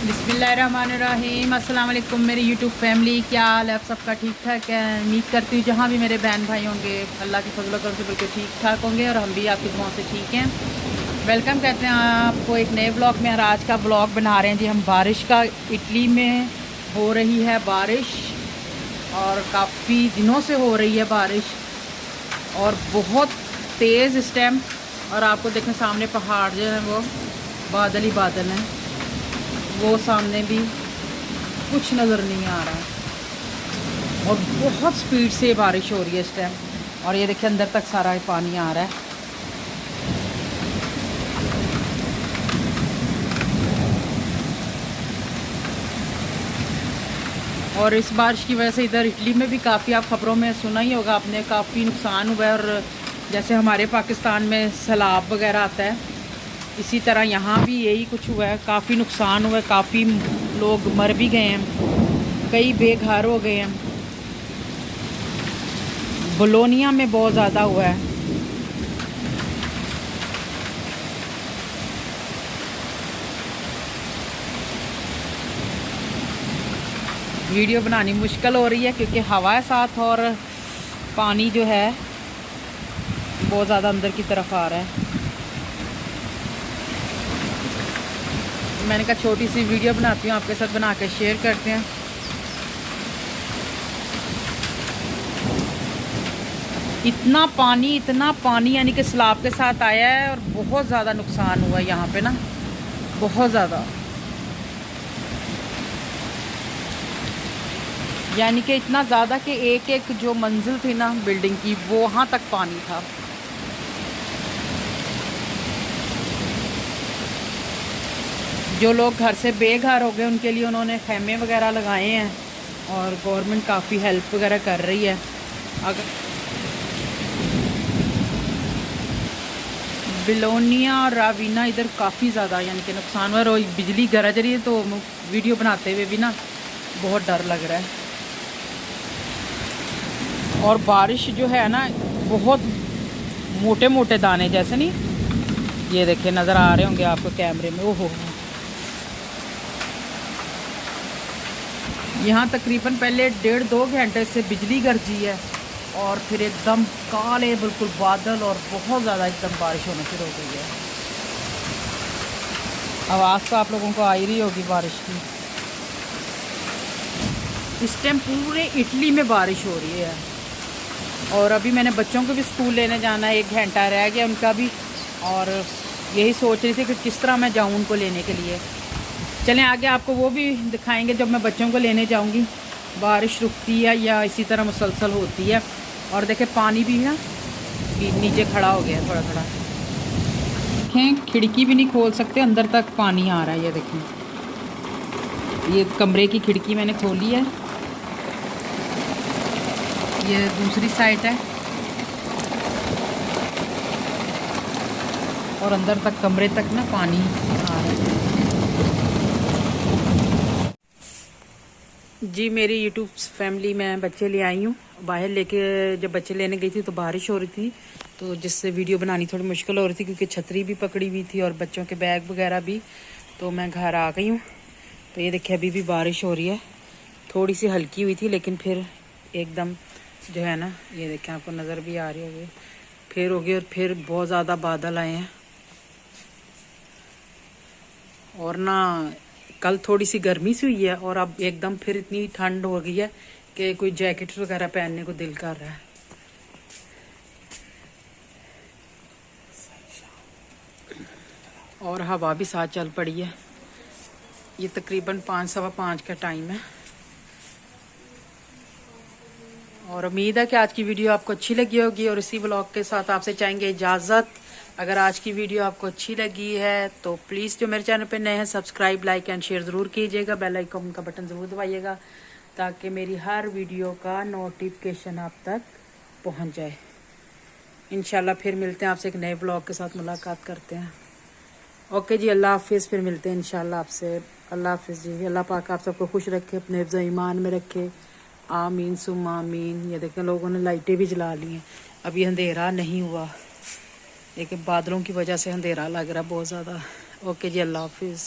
बिस्मिल्लाहिर्रहमानिर्रहीम। अस्सलाम वालेकुम मेरी यूट्यूब फैमिली, क्या हाल है? आप सबका ठीक ठाक है? उम्मीद करती हूँ जहाँ भी मेरे बहन भाई होंगे अल्लाह के फजल करम से बिल्कुल ठीक ठाक होंगे और हम भी आपकी दुआओं से ठीक हैं। वेलकम कहते हैं आपको एक नए ब्लॉग में। और आज का ब्लॉग बना रहे हैं जी हम बारिश का। इटली में हो रही है बारिश और काफ़ी दिनों से हो रही है बारिश और बहुत तेज़ इस टाइम। और आपको देखें सामने पहाड़ जो है वो बादल ही बादल हैं, वो सामने भी कुछ नज़र नहीं आ रहा है और बहुत स्पीड से बारिश हो रही है इस टाइम। और ये देखिए अंदर तक सारा पानी आ रहा है। और इस बारिश की वजह से इधर इटली में भी काफ़ी, आप ख़बरों में सुना ही होगा आपने, काफ़ी नुकसान हुआ है। और जैसे हमारे पाकिस्तान में सैलाब वगैरह आता है, इसी तरह यहाँ भी यही कुछ हुआ है। काफ़ी नुकसान हुआ है, काफ़ी लोग मर भी गए हैं, कई बेघर हो गए हैं। बोलोनिया में बहुत ज़्यादा हुआ है। वीडियो बनानी मुश्किल हो रही है क्योंकि हवा है साथ और पानी जो है बहुत ज़्यादा अंदर की तरफ आ रहा है। मैंने कहा छोटी सी वीडियो बनाती हूँ आपके साथ, बना के शेयर करते हैं। इतना पानी यानी कि सैलाब के साथ आया है और बहुत ज़्यादा नुकसान हुआ है यहाँ पे ना, बहुत ज़्यादा। यानी कि इतना ज़्यादा कि एक एक जो मंजिल थी ना बिल्डिंग की, वो वहाँ तक पानी था। जो लोग घर से बेघर हो गए उनके लिए उन्होंने खैमे वगैरह लगाए हैं और गवर्नमेंट काफ़ी हेल्प वगैरह कर रही है। अगर बिलोनिया और रावीना इधर काफ़ी ज़्यादा यानी कि नुकसान हुआ और बिजली गरज रही है, तो वीडियो बनाते हुए भी ना बहुत डर लग रहा है। और बारिश जो है ना बहुत मोटे मोटे दाने जैसे, नहीं ये देखिए नज़र आ रहे होंगे आपको कैमरे में। ओहो, यहाँ तकरीबन पहले 1.5-2 घंटे से बिजली गरजी है और फिर एकदम काले बिल्कुल बादल और बहुत ज़्यादा एकदम बारिश होना शुरू हो गई है। आवाज़ तो आप लोगों को आ ही रही होगी बारिश की। इस टाइम पूरे इटली में बारिश हो रही है और अभी मैंने बच्चों को भी स्कूल लेने जाना है, 1 घंटा रह गया उनका भी। और यही सोच रही थी कि किस तरह मैं जाऊँ उनको लेने के लिए। चलें आगे आपको वो भी दिखाएंगे जब मैं बच्चों को लेने जाऊंगी, बारिश रुकती है या इसी तरह मुसलसल होती है। और देखें पानी भी ना नीचे खड़ा हो गया थोड़ा थोड़ा। देखें खिड़की भी नहीं खोल सकते, अंदर तक पानी आ रहा है। ये देखें, ये कमरे की खिड़की मैंने खोली है, ये दूसरी साइड है और अंदर तक कमरे तक ना पानी आ रहा है। जी मेरी यूट्यूब फैमिली में बच्चे ले आई हूँ। बाहर लेके जब बच्चे लेने गई थी तो बारिश हो रही थी, तो जिससे वीडियो बनानी थोड़ी मुश्किल हो रही थी क्योंकि छतरी भी पकड़ी हुई थी और बच्चों के बैग वगैरह भी। तो मैं घर आ गई हूँ। तो ये देखिए अभी भी बारिश हो रही है, थोड़ी सी हल्की हुई थी लेकिन फिर एकदम जो है ना, ये देखें आपको नज़र भी आ रही होगी, फिर हो गई और फिर बहुत ज़्यादा बादल आए हैं। और ना कल थोड़ी सी गर्मी सी हुई है और अब एकदम फिर इतनी ठंड हो गई है कि कोई जैकेट वगैरह पहनने को दिल कर रहा है। और हवा भी साथ चल पड़ी है। ये तकरीबन 5-5:15 का टाइम है और उम्मीद है कि आज की वीडियो आपको अच्छी लगी होगी। और इसी ब्लॉग के साथ आपसे चाहेंगे इजाज़त। अगर आज की वीडियो आपको अच्छी लगी है तो प्लीज़ जो मेरे चैनल पे नए हैं सब्सक्राइब, लाइक एंड शेयर ज़रूर कीजिएगा। बेल आइकन का बटन ज़रूर दबाइएगा ताकि मेरी हर वीडियो का नोटिफिकेशन आप तक पहुंच जाए। इंशाल्लाह फिर मिलते हैं आपसे एक नए ब्लॉग के साथ, मुलाकात करते हैं। ओके जी, अल्लाह हाफिज़। फिर मिलते हैं इंशाल्लाह आपसे। अल्लाह हाफिज़ जी। अल्लाह पाक आप सबको खुश रखे, अपने हिफ्ज़ ईमान में रखे, आमीन सुम्मा आमीन। ये देखें लोगों ने लाइटें भी जला ली हैं, अभी अंधेरा नहीं हुआ लेकिन बादलों की वजह से अंधेरा लग रहा है बहुत ज़्यादा। ओके जी, अल्लाह हाफिज़।